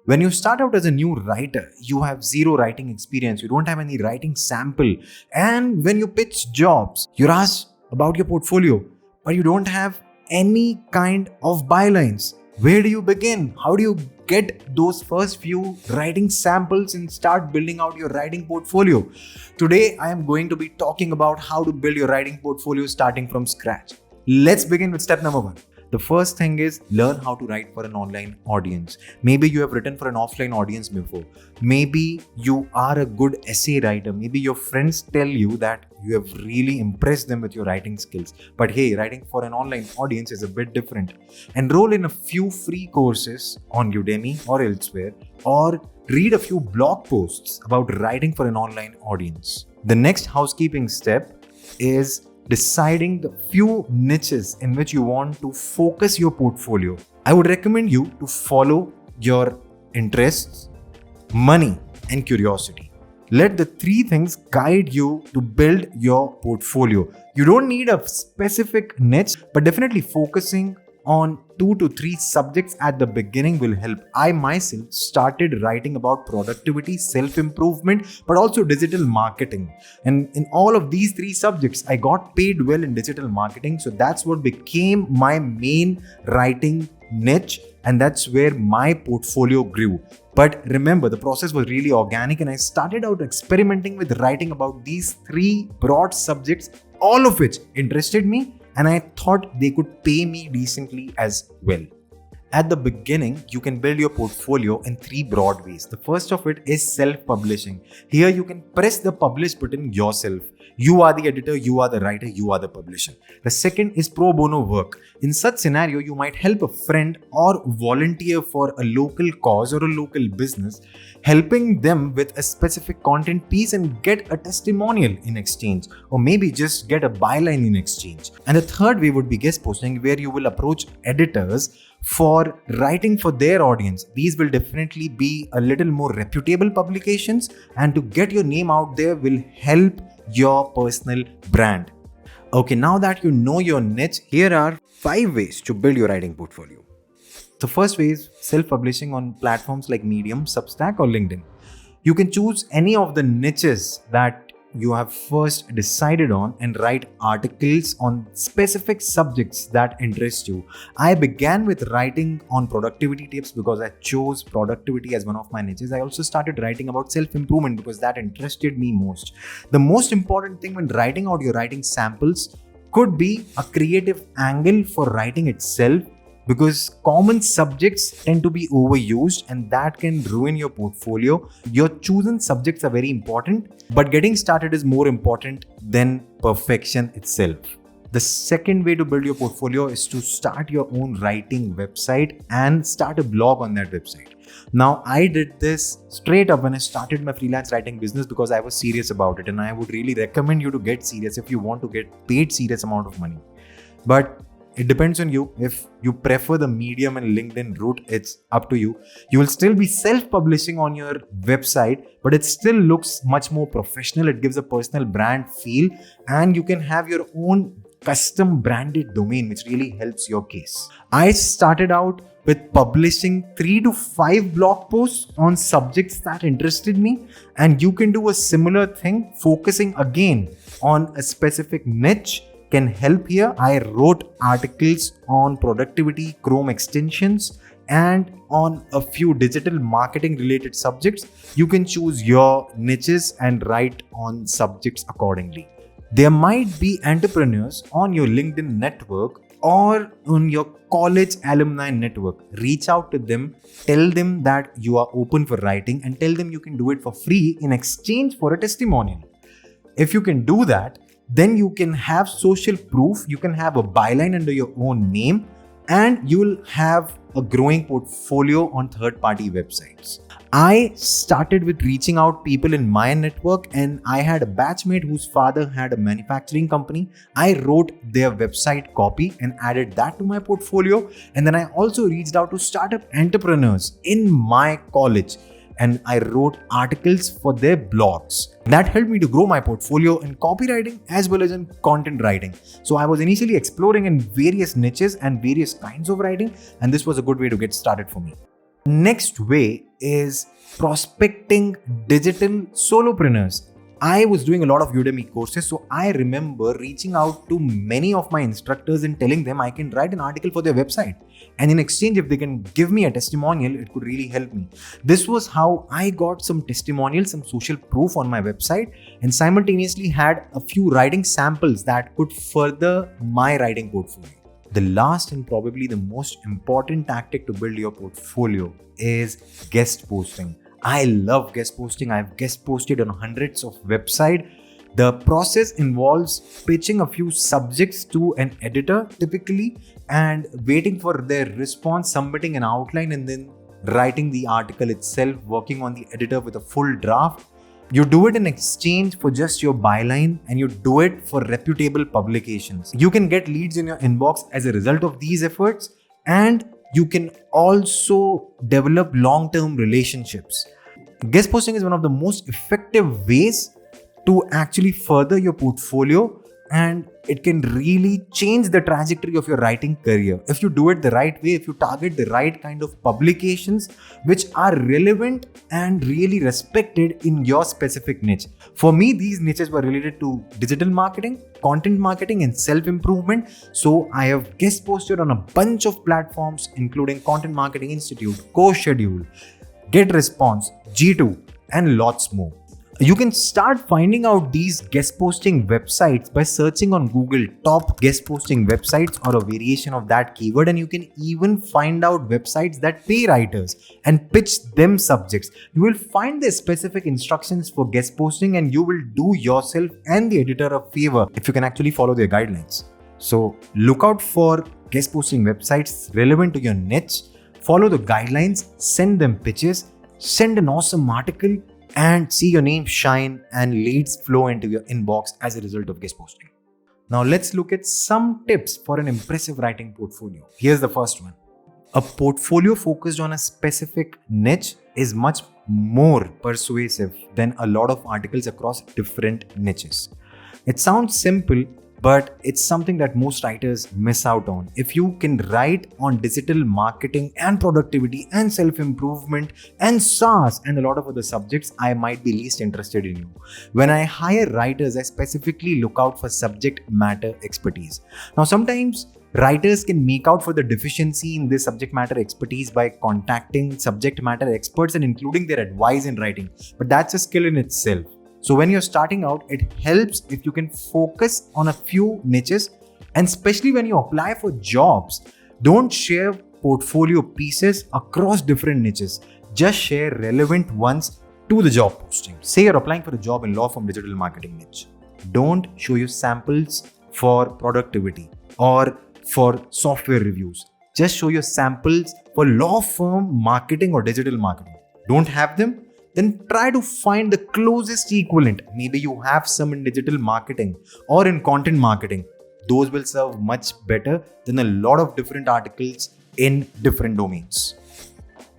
When you start out as a new writer, you have zero writing experience, you don't have any writing sample. And when you pitch jobs, you're asked about your portfolio, but you don't have any kind of bylines. Where do you begin? How do you get those first few writing samples and start building out your writing portfolio? Today, I am going to be talking about how to build your writing portfolio starting from scratch. Let's begin with step number 1. The first thing is learn how to write for an online audience. Maybe you have written for an offline audience before. Maybe you are a good essay writer. Maybe your friends tell you that you have really impressed them with your writing skills. But hey, writing for an online audience is a bit different. Enroll in a few free courses on Udemy or elsewhere, or read a few blog posts about writing for an online audience. The next housekeeping step is deciding the few niches in which you want to focus your portfolio. I would recommend you to follow your interests, money, and curiosity. Let the 3 things guide you to build your portfolio. You don't need a specific niche, but definitely focusing on 2 to 3 subjects at the beginning will help. I myself started writing about productivity, self-improvement, but also digital marketing. And in all of these 3 subjects, I got paid well in digital marketing. So that's what became my main writing niche. And that's where my portfolio grew. But remember, the process was really organic, and I started out experimenting with writing about these 3 broad subjects, all of which interested me, and I thought they could pay me decently as well. At the beginning, you can build your portfolio in 3 broad ways. The first of it is self-publishing. Here you can press the publish button yourself. You are the editor, you are the writer, you are the publisher. The second is pro bono work. In such scenario, you might help a friend or volunteer for a local cause or a local business, helping them with a specific content piece and get a testimonial in exchange, or maybe just get a byline in exchange. And the third way would be guest posting, where you will approach editors for writing for their audience. These will definitely be a little more reputable publications, and to get your name out there will help your personal brand. Okay, now that you know your niche, here are 5 ways to build your writing portfolio. The first way is self-publishing on platforms like Medium, Substack, or LinkedIn. You can choose any of the niches that you have first decided on and write articles on specific subjects that interest you. I began with writing on productivity tips because I chose productivity as one of my niches. I also started writing about self-improvement because that interested me most. The most important thing when writing out your writing samples could be a creative angle for writing itself, because common subjects tend to be overused and that can ruin your portfolio. Your chosen subjects are very important, but getting started is more important than perfection itself. The second way to build your portfolio is to start your own writing website and start a blog on that website. Now, I did this straight up when I started my freelance writing business because I was serious about it, and I would really recommend you to get serious if you want to get paid serious amount of money. But it depends on you. If you prefer the Medium and LinkedIn route, it's up to you. You will still be self-publishing on your website, but it still looks much more professional. It gives a personal brand feel, and you can have your own custom branded domain, which really helps your case. I started out with publishing 3 to 5 blog posts on subjects that interested me, and you can do a similar thing, focusing again on a specific niche can help here. I wrote articles on productivity, Chrome extensions, and on a few digital marketing related subjects. You can choose your niches and write on subjects accordingly. There might be entrepreneurs on your LinkedIn network or on your college alumni network. Reach out to them, tell them that you are open for writing, and tell them you can do it for free in exchange for a testimonial. If you can do that, then you can have social proof, you can have a byline under your own name, and you'll have a growing portfolio on third-party websites. I started with reaching out people in my network, and I had a batchmate whose father had a manufacturing company. I wrote their website copy and added that to my portfolio. And then I also reached out to startup entrepreneurs in my college, and I wrote articles for their blogs. That helped me to grow my portfolio in copywriting as well as in content writing. So I was initially exploring in various niches and various kinds of writing, and this was a good way to get started for me. Next way is prospecting digital solopreneurs. I was doing a lot of Udemy courses, so I remember reaching out to many of my instructors and telling them I can write an article for their website. And in exchange, if they can give me a testimonial, it could really help me. This was how I got some testimonials, some social proof on my website, and simultaneously had a few writing samples that could further my writing portfolio. The last and probably the most important tactic to build your portfolio is guest posting. I love guest posting. I've guest posted on hundreds of websites. The process involves pitching a few subjects to an editor typically and waiting for their response, submitting an outline, and then writing the article itself, working on the editor with a full draft. You do it in exchange for just your byline, and you do it for reputable publications. You can get leads in your inbox as a result of these efforts, and you can also develop long-term relationships. Guest posting is one of the most effective ways to actually further your portfolio, and it can really change the trajectory of your writing career. If you do it the right way, if you target the right kind of publications which are relevant and really respected in your specific niche. For me, these niches were related to digital marketing, content marketing, and self-improvement. So I have guest posted on a bunch of platforms, including Content Marketing Institute, CoSchedule, Get Response, G2, and lots more. You can start finding out these guest posting websites by searching on Google top guest posting websites or a variation of that keyword, and you can even find out websites that pay writers and pitch them subjects. You will find the specific instructions for guest posting, and you will do yourself and the editor a favor if you can actually follow their guidelines. So look out for guest posting websites relevant to your niche, follow the guidelines, send them pitches, send an awesome article, and see your name shine and leads flow into your inbox as a result of guest posting. Now let's look at some tips for an impressive writing portfolio. Here's the first one. A portfolio focused on a specific niche is much more persuasive than a lot of articles across different niches. It sounds simple, but it's something that most writers miss out on. If you can write on digital marketing and productivity and self-improvement and SaaS and a lot of other subjects, I might be least interested in you. When I hire writers, I specifically look out for subject matter expertise. Now, sometimes writers can make out for the deficiency in this subject matter expertise by contacting subject matter experts and including their advice in writing. But that's a skill in itself. So when you're starting out, it helps if you can focus on a few niches, and especially when you apply for jobs, don't share portfolio pieces across different niches. Just share relevant ones to the job posting. Say you're applying for a job in law firm digital marketing niche. Don't show you samples for productivity or for software reviews. Just show your samples for law firm marketing or digital marketing. Don't have them? Then try to find the closest equivalent. Maybe you have some in digital marketing or in content marketing. Those will serve much better than a lot of different articles in different domains.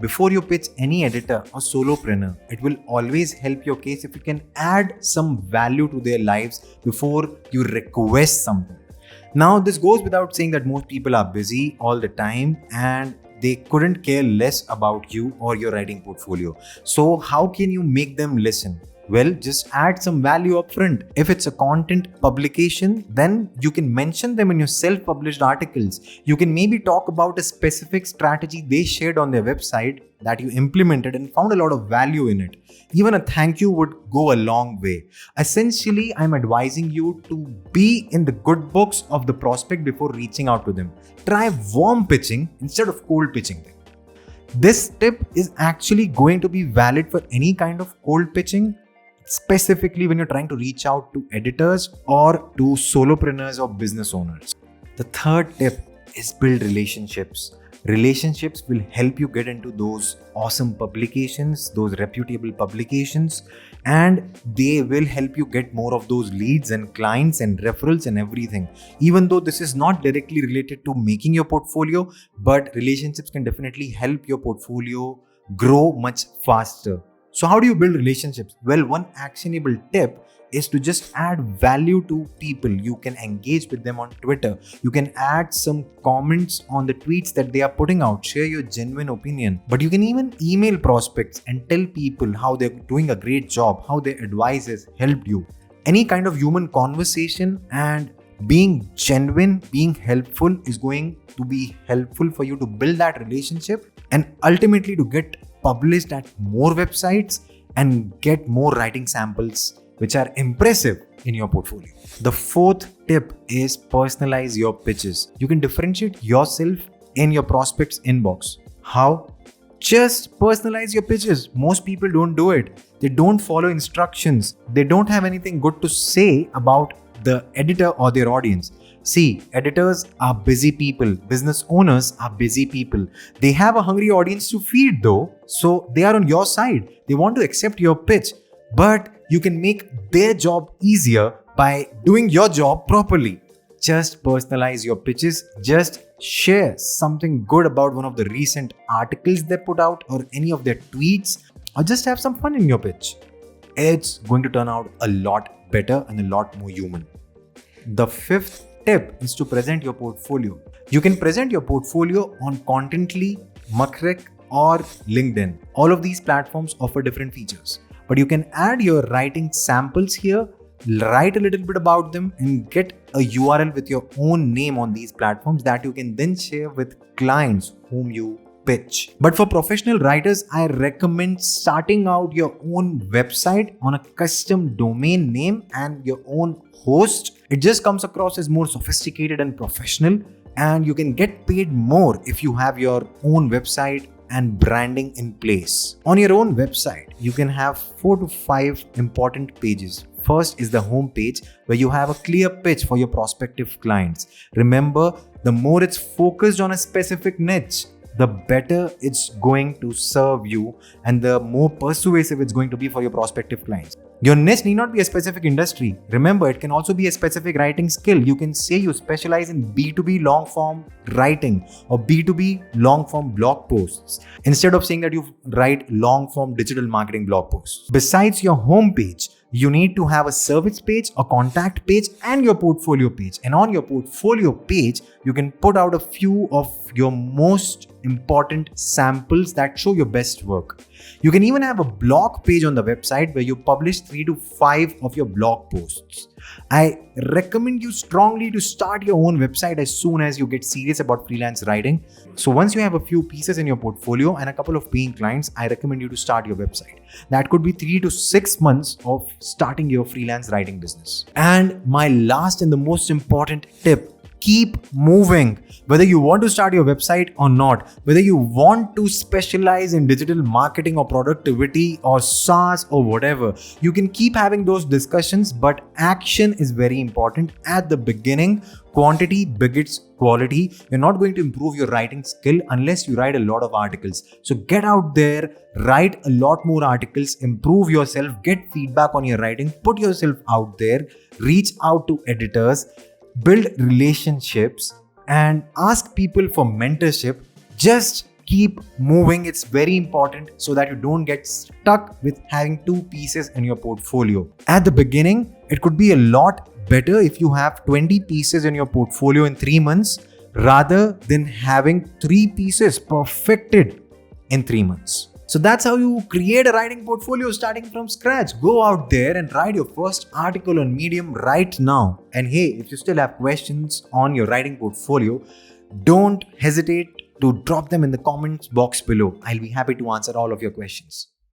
Before you pitch any editor or solopreneur, it will always help your case if you can add some value to their lives before you request something. Now, this goes without saying that most people are busy all the time and they couldn't care less about you or your writing portfolio. So how can you make them listen? Well, just add some value up front. If it's a content publication, then you can mention them in your self-published articles. You can maybe talk about a specific strategy they shared on their website that you implemented and found a lot of value in it. Even a thank you would go a long way. Essentially, I'm advising you to be in the good books of the prospect before reaching out to them. Try warm pitching instead of cold pitching them. This tip is actually going to be valid for any kind of cold pitching, specifically when you're trying to reach out to editors or to solopreneurs or business owners. The third tip is build relationships. Relationships will help you get into those awesome publications, those reputable publications, and they will help you get more of those leads and clients and referrals and everything. Even though this is not directly related to making your portfolio, but relationships can definitely help your portfolio grow much faster. So how do you build relationships? Well, one actionable tip is to just add value to people. You can engage with them on Twitter. You can add some comments on the tweets that they are putting out. Share your genuine opinion. But you can even email prospects and tell people how they're doing a great job, how their advice has helped you. Any kind of human conversation and being genuine, being helpful is going to be helpful for you to build that relationship and ultimately to get published at more websites and get more writing samples which are impressive in your portfolio. The fourth tip is personalize your pitches. You can differentiate yourself in your prospect's inbox. How? Just personalize your pitches. Most people don't do it. They don't follow instructions. They don't have anything good to say about the editor or their audience. See, editors are busy people. Business owners are busy people. They have a hungry audience to feed though. So they are on your side. They want to accept your pitch. But you can make their job easier by doing your job properly. Just personalize your pitches. Just share something good about one of the recent articles they put out or any of their tweets, or just have some fun in your pitch. It's going to turn out a lot better and a lot more human. The fifth tip is to present your portfolio. You can present your portfolio on Contently, Makrek, or LinkedIn. All of these platforms offer different features, but you can add your writing samples here, write a little bit about them, and get a URL with your own name on these platforms that you can then share with clients whom you pitch. But for professional writers, I recommend starting out your own website on a custom domain name and your own host. It just comes across as more sophisticated and professional, and you can get paid more if you have your own website and branding in place. On your own website, you can have 4 to 5 important pages. First is the home page, where you have a clear pitch for your prospective clients. Remember, the more it's focused on a specific niche, the better it's going to serve you and the more persuasive it's going to be for your prospective clients. Your niche need not be a specific industry. Remember, it can also be a specific writing skill. You can say you specialize in B2B long form writing or B2B long form blog posts instead of saying that you write long form digital marketing blog posts. Besides your home page, you need to have a service page, a contact page, and your portfolio page. And on your portfolio page, you can put out a few of your most important samples that show your best work. You can even have a blog page on the website where you publish 3 to 5 of your blog posts. I recommend you strongly to start your own website as soon as you get serious about freelance writing. So once you have a few pieces in your portfolio and a couple of paying clients, I recommend you to start your website. That could be 3 to 6 months of starting your freelance writing business. And my last and the most important tip, keep moving. Whether you want to start your website or not, whether you want to specialize in digital marketing or productivity or SaaS or whatever, you can keep having those discussions, but action is very important. At the beginning, quantity begets quality. You're not going to improve your writing skill unless you write a lot of articles. So get out there, write a lot more articles, improve yourself, get feedback on your writing, put yourself out there, reach out to editors, build relationships, and ask people for mentorship. Just keep moving. It's very important so that you don't get stuck with having 2 pieces in your portfolio. At the beginning, it could be a lot better if you have 20 pieces in your portfolio in 3 months rather than having 3 pieces perfected in 3 months. So that's how you create a writing portfolio starting from scratch. Go out there and write your first article on Medium right now. And hey, if you still have questions on your writing portfolio, don't hesitate to drop them in the comments box below. I'll be happy to answer all of your questions.